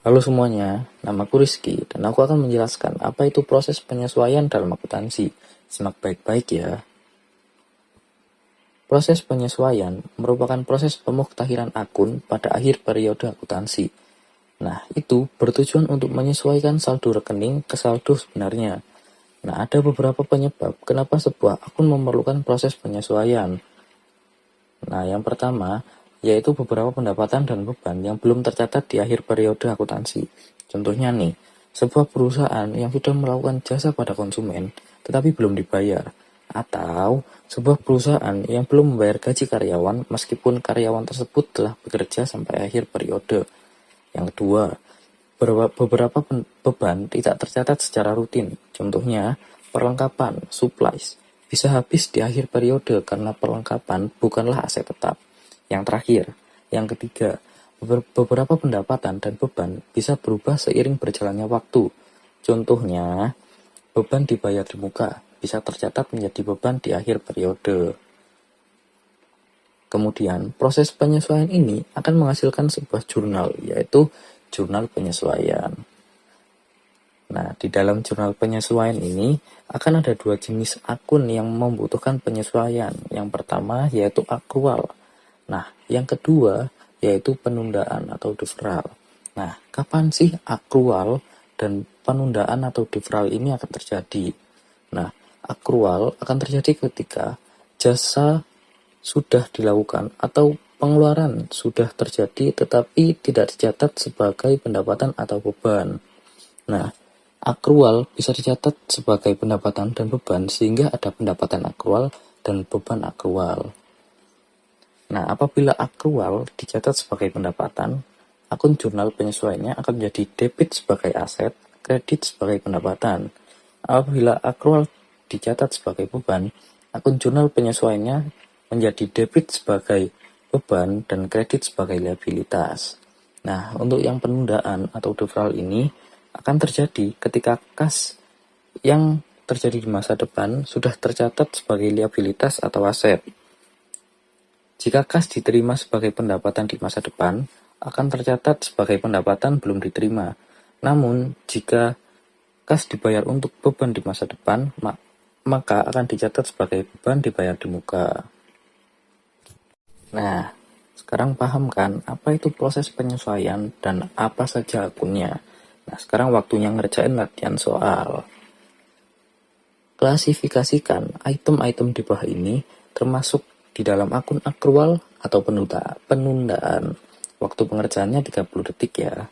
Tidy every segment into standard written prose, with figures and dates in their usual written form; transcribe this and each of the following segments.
Halo semuanya, namaku Rizky dan aku akan menjelaskan apa itu proses penyesuaian dalam akuntansi. Simak baik-baik ya. Proses penyesuaian merupakan proses pemuktahiran akun pada akhir periode akuntansi. Nah, itu bertujuan untuk menyesuaikan saldo rekening ke saldo sebenarnya. Nah, ada beberapa penyebab kenapa sebuah akun memerlukan proses penyesuaian. Nah, yang pertama, yaitu beberapa pendapatan dan beban yang belum tercatat di akhir periode akuntansi. Contohnya nih, sebuah perusahaan yang sudah melakukan jasa pada konsumen, tetapi belum dibayar. Atau, sebuah perusahaan yang belum membayar gaji karyawan meskipun karyawan tersebut telah bekerja sampai akhir periode. Yang kedua, beberapa beban tidak tercatat secara rutin. Contohnya, perlengkapan, supplies, bisa habis di akhir periode karena perlengkapan bukanlah aset tetap. Yang terakhir, yang ketiga, beberapa pendapatan dan beban bisa berubah seiring berjalannya waktu. Contohnya, beban dibayar di muka bisa tercatat menjadi beban di akhir periode. Kemudian, proses penyesuaian ini akan menghasilkan sebuah jurnal, yaitu jurnal penyesuaian. Nah, di dalam jurnal penyesuaian ini akan ada dua jenis akun yang membutuhkan penyesuaian. Yang pertama yaitu akrual. Nah, yang kedua yaitu penundaan atau deferral. Nah, kapan sih akrual dan penundaan atau deferral ini akan terjadi? Nah, akrual akan terjadi ketika jasa sudah dilakukan atau pengeluaran sudah terjadi tetapi tidak dicatat sebagai pendapatan atau beban. Nah, akrual bisa dicatat sebagai pendapatan dan beban sehingga ada pendapatan akrual dan beban akrual. Nah, apabila akrual dicatat sebagai pendapatan, akun jurnal penyesuaiannya akan menjadi debit sebagai aset, kredit sebagai pendapatan. Apabila akrual dicatat sebagai beban, akun jurnal penyesuaiannya menjadi debit sebagai beban dan kredit sebagai liabilitas. Nah, untuk yang penundaan atau deferral ini akan terjadi ketika kas yang terjadi di masa depan sudah tercatat sebagai liabilitas atau aset. Jika kas diterima sebagai pendapatan di masa depan, akan tercatat sebagai pendapatan belum diterima. Namun, jika kas dibayar untuk beban di masa depan, maka akan dicatat sebagai beban dibayar di muka. Nah, sekarang paham kan apa itu proses penyesuaian dan apa saja akunnya? Nah, sekarang waktunya ngerjain latihan soal. Klasifikasikan item-item di bawah ini termasuk di dalam akun akrual atau penundaan. Waktu pengerjaannya 30 detik ya.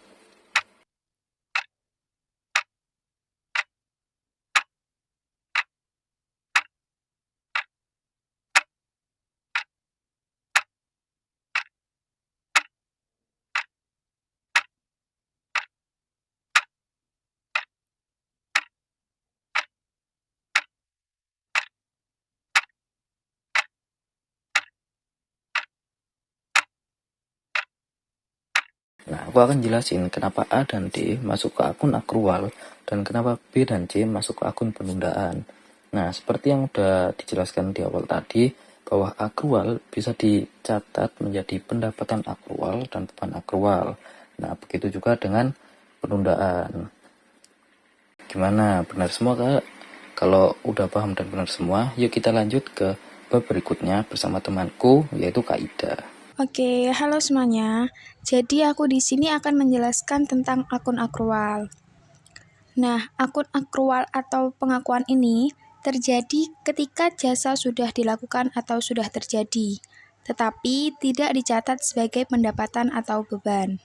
Nah, aku akan jelasin kenapa A dan D masuk ke akun akrual dan kenapa B dan C masuk ke akun penundaan. Nah, seperti yang udah dijelaskan di awal tadi, bahwa akrual bisa dicatat menjadi pendapatan akrual dan beban akrual. Nah, begitu juga dengan penundaan. Gimana? Benar semua, Kak? Kalau udah paham dan benar semua, yuk kita lanjut ke bab berikutnya bersama temanku, yaitu Kak Ida. Oke, halo semuanya. Jadi aku di sini akan menjelaskan tentang akun akrual. Nah, akun akrual atau pengakuan ini terjadi ketika jasa sudah dilakukan atau sudah terjadi, tetapi tidak dicatat sebagai pendapatan atau beban.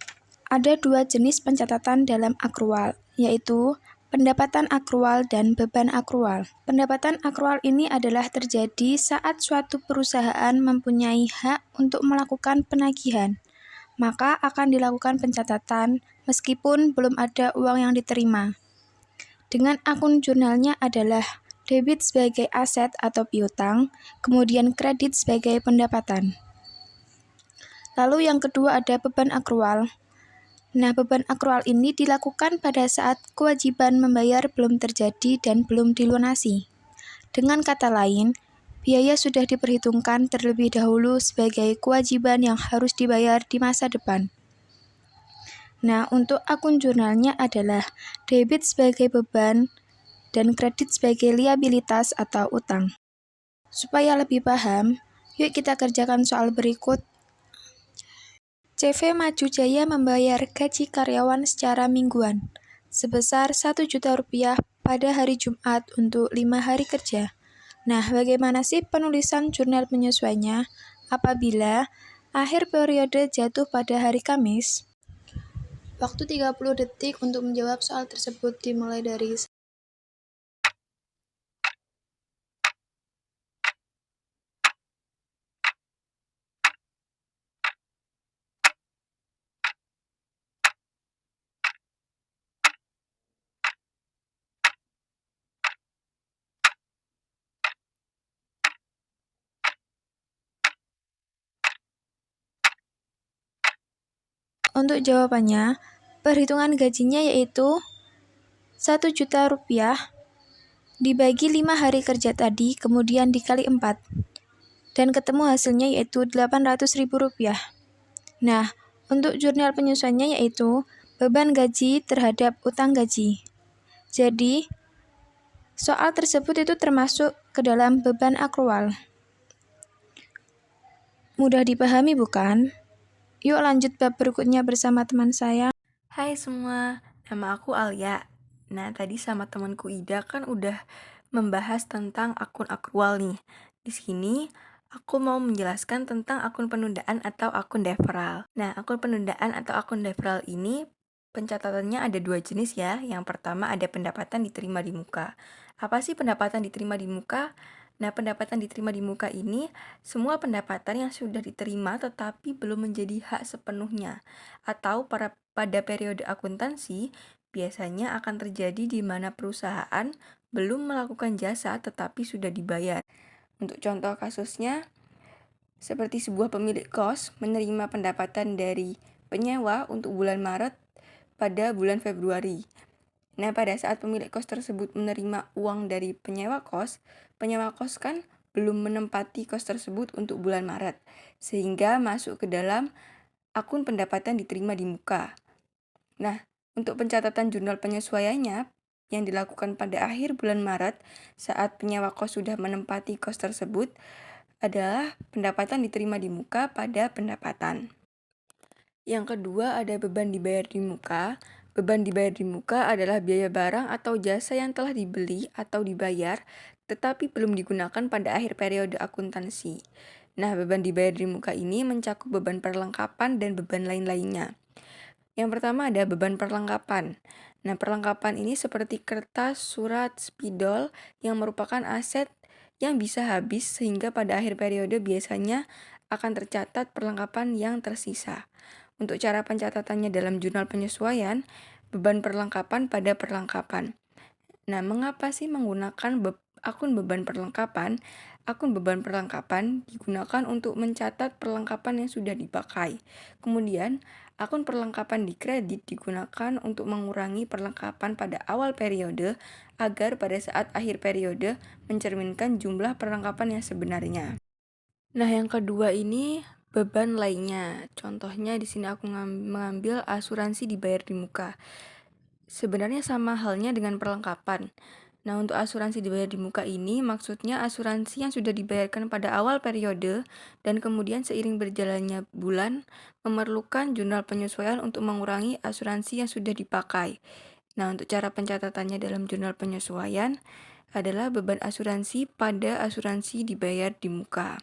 Ada dua jenis pencatatan dalam akrual, yaitu pendapatan akrual dan beban akrual. Pendapatan akrual ini adalah terjadi saat suatu perusahaan mempunyai hak untuk melakukan penagihan, maka akan dilakukan pencatatan meskipun belum ada uang yang diterima. Dengan akun jurnalnya adalah debit sebagai aset atau piutang, kemudian kredit sebagai pendapatan. Lalu yang kedua ada beban akrual. Nah, beban akrual ini dilakukan pada saat kewajiban membayar belum terjadi dan belum dilunasi. Dengan kata lain, biaya sudah diperhitungkan terlebih dahulu sebagai kewajiban yang harus dibayar di masa depan. Nah, untuk akun jurnalnya adalah debit sebagai beban dan kredit sebagai liabilitas atau utang. Supaya lebih paham, yuk kita kerjakan soal berikut. CV Maju Jaya membayar gaji karyawan secara mingguan sebesar Rp1.000.000 pada hari Jumat untuk 5 hari kerja. Nah, bagaimana sih penulisan jurnal penyesuaiannya apabila akhir periode jatuh pada hari Kamis? Waktu 30 detik untuk menjawab soal tersebut dimulai dari Untuk jawabannya, perhitungan gajinya yaitu Rp1.000.000 dibagi 5 hari kerja tadi, kemudian dikali 4. Dan ketemu hasilnya yaitu Rp800.000. Nah, untuk jurnal penyesuaiannya yaitu beban gaji terhadap utang gaji. Jadi, soal tersebut itu termasuk ke dalam beban akrual. Mudah dipahami bukan? Yuk lanjut bab berikutnya bersama teman saya. Hai semua, nama aku Alia. Nah, tadi sama temanku Ida kan udah membahas tentang akun akrual nih. Di sini aku mau menjelaskan tentang akun penundaan atau akun deferral. Nah, akun penundaan atau akun deferral ini pencatatannya ada dua jenis ya. Yang pertama ada pendapatan diterima di muka. Apa sih pendapatan diterima di muka? Nah, pendapatan diterima di muka ini semua pendapatan yang sudah diterima tetapi belum menjadi hak sepenuhnya atau pada periode akuntansi biasanya akan terjadi di mana perusahaan belum melakukan jasa tetapi sudah dibayar. Untuk contoh kasusnya, seperti sebuah pemilik kos menerima pendapatan dari penyewa untuk bulan Maret pada bulan Februari. Nah, pada saat pemilik kos tersebut menerima uang dari penyewa kos kan belum menempati kos tersebut untuk bulan Maret, sehingga masuk ke dalam akun pendapatan diterima di muka. Nah, untuk pencatatan jurnal penyesuaiannya yang dilakukan pada akhir bulan Maret saat penyewa kos sudah menempati kos tersebut adalah pendapatan diterima di muka pada pendapatan. Yang kedua ada beban dibayar di muka. Beban dibayar di muka adalah biaya barang atau jasa yang telah dibeli atau dibayar tetapi belum digunakan pada akhir periode akuntansi. Nah, beban dibayar di muka ini mencakup beban perlengkapan dan beban lain-lainnya. Yang pertama ada beban perlengkapan. Nah, perlengkapan ini seperti kertas, surat, spidol yang merupakan aset yang bisa habis sehingga pada akhir periode biasanya akan tercatat perlengkapan yang tersisa. Untuk cara pencatatannya dalam jurnal penyesuaian, beban perlengkapan pada perlengkapan. Nah, mengapa sih menggunakan akun beban perlengkapan? Akun beban perlengkapan digunakan untuk mencatat perlengkapan yang sudah dipakai. Kemudian, akun perlengkapan di kredit digunakan untuk mengurangi perlengkapan pada awal periode agar pada saat akhir periode mencerminkan jumlah perlengkapan yang sebenarnya. Nah, yang kedua ini beban lainnya. Contohnya di sini aku mengambil asuransi dibayar di muka. Sebenarnya sama halnya dengan perlengkapan. Nah, untuk asuransi dibayar di muka ini maksudnya asuransi yang sudah dibayarkan pada awal periode dan kemudian seiring berjalannya bulan memerlukan jurnal penyesuaian untuk mengurangi asuransi yang sudah dipakai. Nah, untuk cara pencatatannya dalam jurnal penyesuaian adalah beban asuransi pada asuransi dibayar di muka.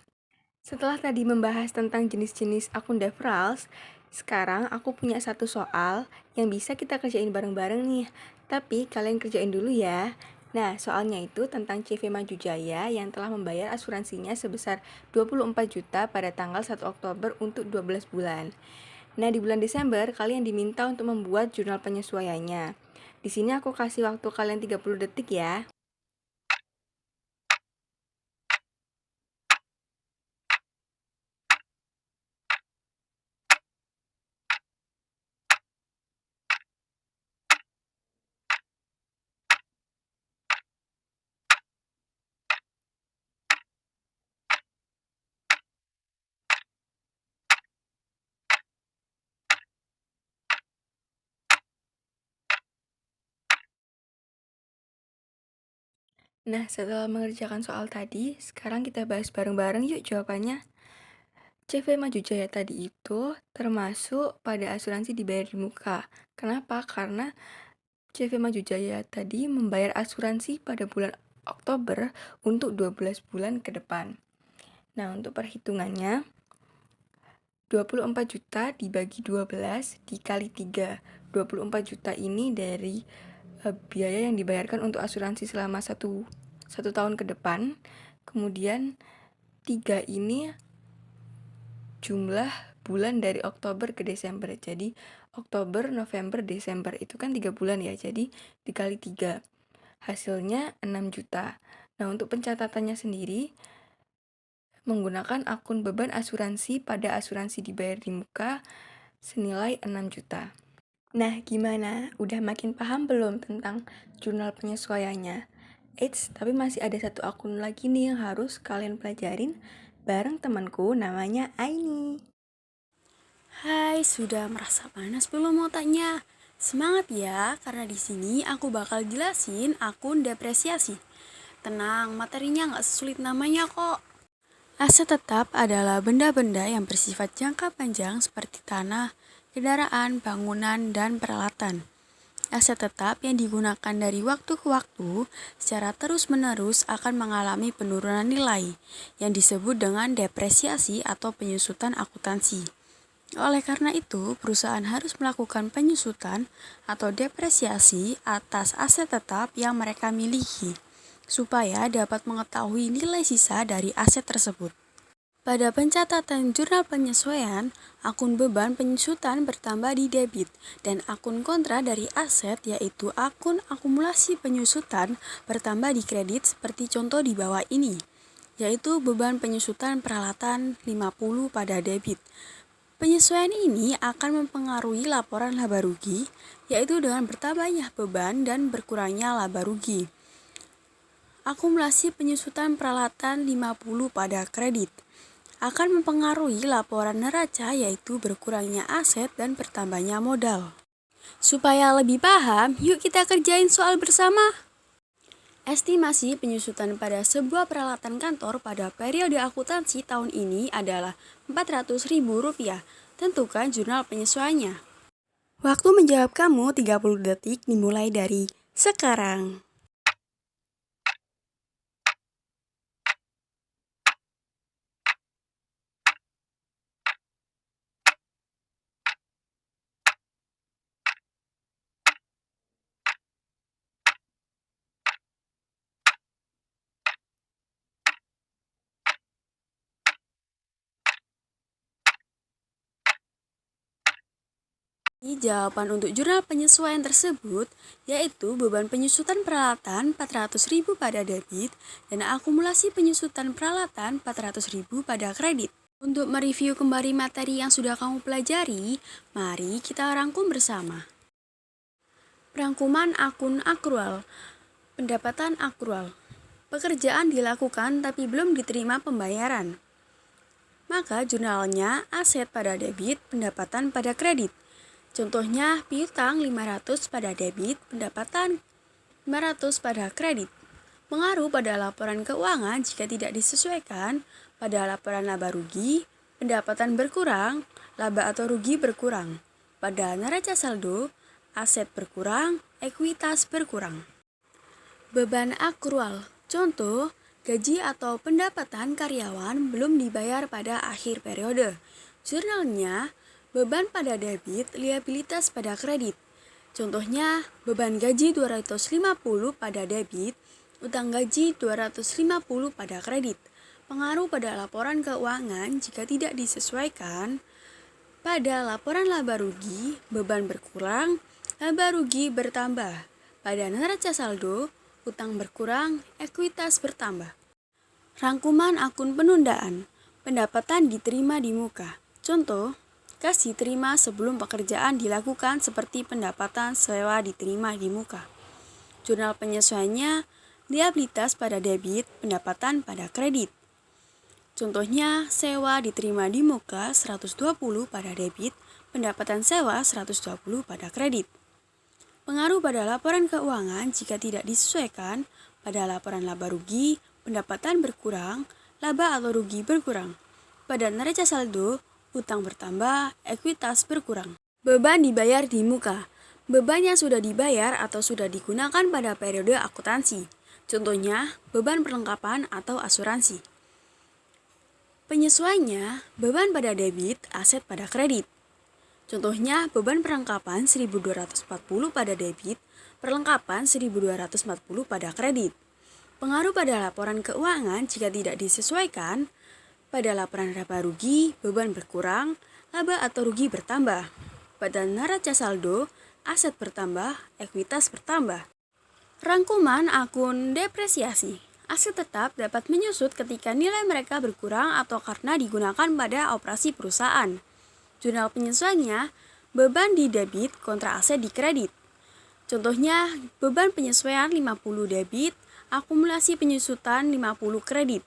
Setelah tadi membahas tentang jenis-jenis akun deferrals, sekarang aku punya satu soal yang bisa kita kerjain bareng-bareng nih. Tapi kalian kerjain dulu ya. Nah, soalnya itu tentang CV Maju Jaya yang telah membayar asuransinya sebesar 24 juta pada tanggal 1 Oktober untuk 12 bulan. Nah, di bulan Desember kalian diminta untuk membuat jurnal penyesuaiannya. Di sini aku kasih waktu kalian 30 detik ya. Nah, setelah mengerjakan soal tadi, sekarang kita bahas bareng-bareng yuk jawabannya. CV Maju Jaya tadi itu termasuk pada asuransi dibayar di muka. Kenapa? Karena CV Maju Jaya tadi membayar asuransi pada bulan Oktober untuk 12 bulan ke depan. Nah, untuk perhitungannya, 24 juta dibagi 12 dikali 3. 24 juta ini dari biaya yang dibayarkan untuk asuransi selama satu tahun ke depan. Kemudian 3 ini jumlah bulan dari Oktober ke Desember. Jadi Oktober, November, Desember itu kan 3 bulan ya. Jadi dikali 3. Hasilnya 6 juta. Nah, untuk pencatatannya sendiri menggunakan akun beban asuransi pada asuransi dibayar di muka senilai 6 juta. Nah, gimana? Udah makin paham belum tentang jurnal penyesuaiannya? Eits, tapi masih ada satu akun lagi nih yang harus kalian pelajarin bareng temanku namanya Aini. Hai, sudah merasa panas belum otaknya? Semangat ya, karena di sini aku bakal jelasin akun depresiasi. Tenang, materinya nggak sesulit namanya kok. Aset tetap adalah benda-benda yang bersifat jangka panjang seperti tanah, kendaraan, bangunan, dan peralatan. Aset tetap yang digunakan dari waktu ke waktu secara terus-menerus akan mengalami penurunan nilai yang disebut dengan depresiasi atau penyusutan akuntansi. Oleh karena itu, perusahaan harus melakukan penyusutan atau depresiasi atas aset tetap yang mereka miliki, supaya dapat mengetahui nilai sisa dari aset tersebut. Pada pencatatan jurnal penyesuaian, akun beban penyusutan bertambah di debit, dan akun kontra dari aset yaitu akun akumulasi penyusutan bertambah di kredit seperti contoh di bawah ini, yaitu beban penyusutan peralatan 50 pada debit. Penyesuaian ini akan mempengaruhi laporan laba rugi, yaitu dengan bertambahnya beban dan berkurangnya laba rugi. Akumulasi penyusutan peralatan 50 pada kredit akan mempengaruhi laporan neraca, yaitu berkurangnya aset dan bertambahnya modal. Supaya lebih paham, yuk kita kerjain soal bersama. Estimasi penyusutan pada sebuah peralatan kantor pada periode akuntansi tahun ini adalah Rp400.000. Tentukan jurnal penyesuaiannya. Waktu menjawab kamu 30 detik dimulai dari sekarang. Jawaban untuk jurnal penyesuaian tersebut yaitu beban penyusutan peralatan Rp400.000 pada debit dan akumulasi penyusutan peralatan Rp400.000 pada kredit. Untuk mereview kembali materi yang sudah kamu pelajari, mari kita rangkum bersama. Rangkuman akun akrual. Pendapatan akrual. Pekerjaan dilakukan tapi belum diterima pembayaran. Maka jurnalnya aset pada debit, pendapatan pada kredit. Contohnya, piutang 500 pada debit, pendapatan 500 pada kredit. Pengaruh pada laporan keuangan jika tidak disesuaikan pada laporan laba rugi, pendapatan berkurang, laba atau rugi berkurang. Pada neraca saldo, aset berkurang, ekuitas berkurang. Beban akrual. Contoh, gaji atau pendapatan karyawan belum dibayar pada akhir periode. Jurnalnya, beban pada debit, liabilitas pada kredit. Contohnya, beban gaji 250 pada debit, utang gaji 250 pada kredit. Pengaruh pada laporan keuangan jika tidak disesuaikan. Pada laporan laba rugi, beban berkurang, laba rugi bertambah. Pada neraca saldo, utang berkurang, ekuitas bertambah. Rangkuman akun penundaan. Pendapatan diterima di muka. Contoh, kas diterima sebelum pekerjaan dilakukan seperti pendapatan sewa diterima di muka. Jurnal penyesuaiannya, liabilitas pada debit, pendapatan pada kredit. Contohnya, sewa diterima di muka 120 pada debit, pendapatan sewa 120 pada kredit. Pengaruh pada laporan keuangan jika tidak disesuaikan Pada laporan laba rugi, pendapatan berkurang, laba atau rugi berkurang. Pada neraca saldo, utang bertambah, ekuitas berkurang. Beban dibayar di muka. Beban yang sudah dibayar atau sudah digunakan pada periode akuntansi. Contohnya, beban perlengkapan atau asuransi. Penyesuaiannya, beban pada debit, aset pada kredit. Contohnya, beban perlengkapan 1.240 pada debit, perlengkapan 1.240 pada kredit. Pengaruh pada laporan keuangan jika tidak disesuaikan, pada laporan laba rugi, beban berkurang, laba atau rugi bertambah. Pada neraca saldo, aset bertambah, ekuitas bertambah. Rangkuman akun depresiasi. Aset tetap dapat menyusut ketika nilai mereka berkurang atau karena digunakan pada operasi perusahaan. Jurnal penyesuaiannya, beban di debit kontra aset di kredit. Contohnya, beban penyesuaian 50 debit, akumulasi penyusutan 50 kredit.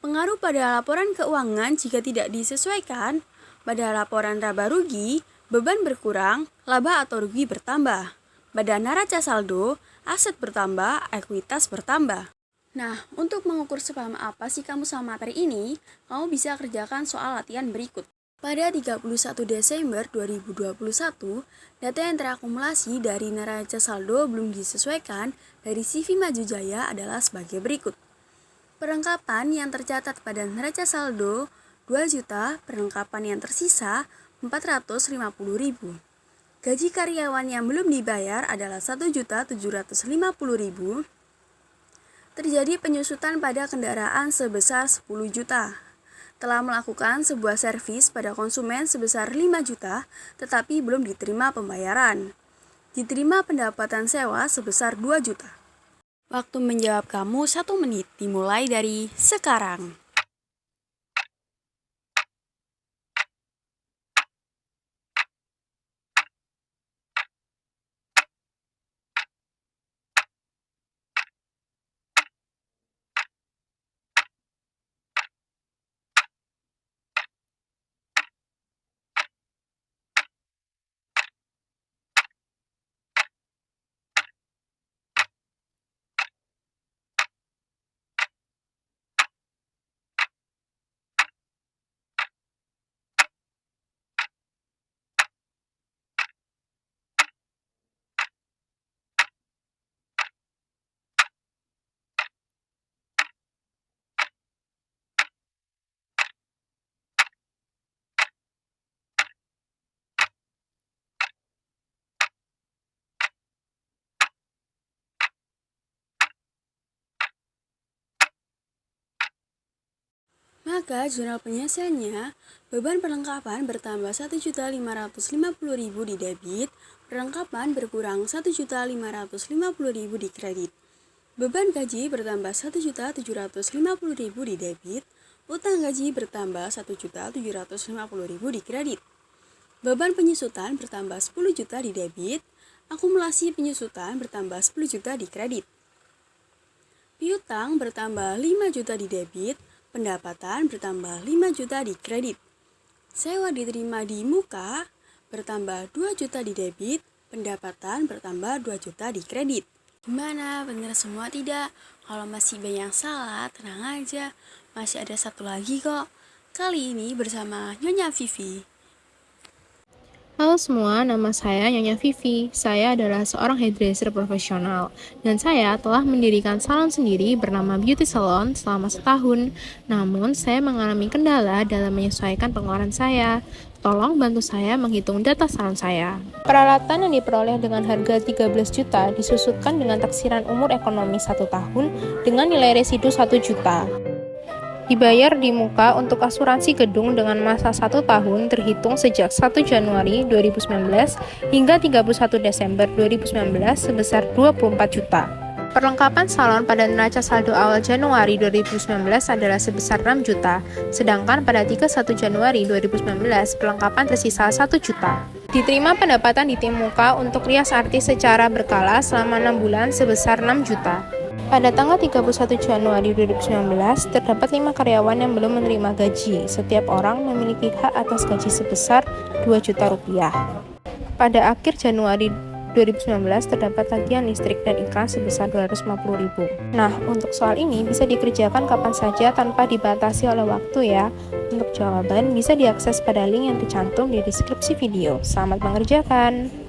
Pengaruh pada laporan keuangan jika tidak disesuaikan, pada laporan laba rugi, beban berkurang, laba atau rugi bertambah. Pada neraca saldo, aset bertambah, ekuitas bertambah. Nah, untuk mengukur sepaham apa sih kamu sama materi ini, kamu bisa kerjakan soal latihan berikut. Pada 31 Desember 2021, data yang terakumulasi dari neraca saldo belum disesuaikan dari CV Maju Jaya adalah sebagai berikut. Perlengkapan yang tercatat pada neraca saldo 2 juta, perlengkapan yang tersisa 450.000. Gaji karyawan yang belum dibayar adalah 1.750.000. Terjadi penyusutan pada kendaraan sebesar 10 juta. Telah melakukan sebuah servis pada konsumen sebesar 5 juta, tetapi belum diterima pembayaran. Diterima pendapatan sewa sebesar 2 juta. Waktu menjawab kamu 1 menit, dimulai dari sekarang. Maka jurnal penyelesaiannya, beban perlengkapan bertambah 1.550.000 di debit, perlengkapan berkurang 1.550.000 di kredit. Beban gaji bertambah 1.750.000 di debit, utang gaji bertambah 1.750.000 di kredit. Beban penyusutan bertambah 10 juta di debit, akumulasi penyusutan bertambah 10 juta di kredit. Piutang bertambah 5 juta di debit, pendapatan bertambah 5 juta di kredit. Sewa diterima di muka bertambah 2 juta di debit, pendapatan bertambah 2 juta di kredit. Gimana? Benar semua tidak? Kalau masih banyak salah, tenang aja. Masih ada satu lagi kok. Kali ini bersama Nyonya Vivi. Halo semua, nama saya Nyonya Vivi. Saya adalah seorang hairdresser profesional dan saya telah mendirikan salon sendiri bernama Beauty Salon selama setahun. Namun, saya mengalami kendala dalam menyesuaikan pengeluaran saya. Tolong bantu saya menghitung data salon saya. Peralatan yang diperoleh dengan harga 13 juta disusutkan dengan taksiran umur ekonomi 1 tahun dengan nilai residu 1 juta. Dibayar di muka untuk asuransi gedung dengan masa 1 tahun terhitung sejak 1 Januari 2019 hingga 31 Desember 2019 sebesar 24 juta. Perlengkapan salon pada neraca saldo awal Januari 2019 adalah sebesar 6 juta, sedangkan pada 31 Januari 2019 perlengkapan tersisa 1 juta. Diterima pendapatan di tim muka untuk rias artis secara berkala selama 6 bulan sebesar 6 juta. Pada tanggal 31 Januari 2019, terdapat 5 karyawan yang belum menerima gaji. Setiap orang memiliki hak atas gaji sebesar 2 juta rupiah. Pada akhir Januari 2019 terdapat tagihan listrik dan iklan sebesar 250.000. Nah, untuk soal ini bisa dikerjakan kapan saja tanpa dibatasi oleh waktu ya. Untuk jawaban bisa diakses pada link yang tercantum di deskripsi video. Selamat mengerjakan!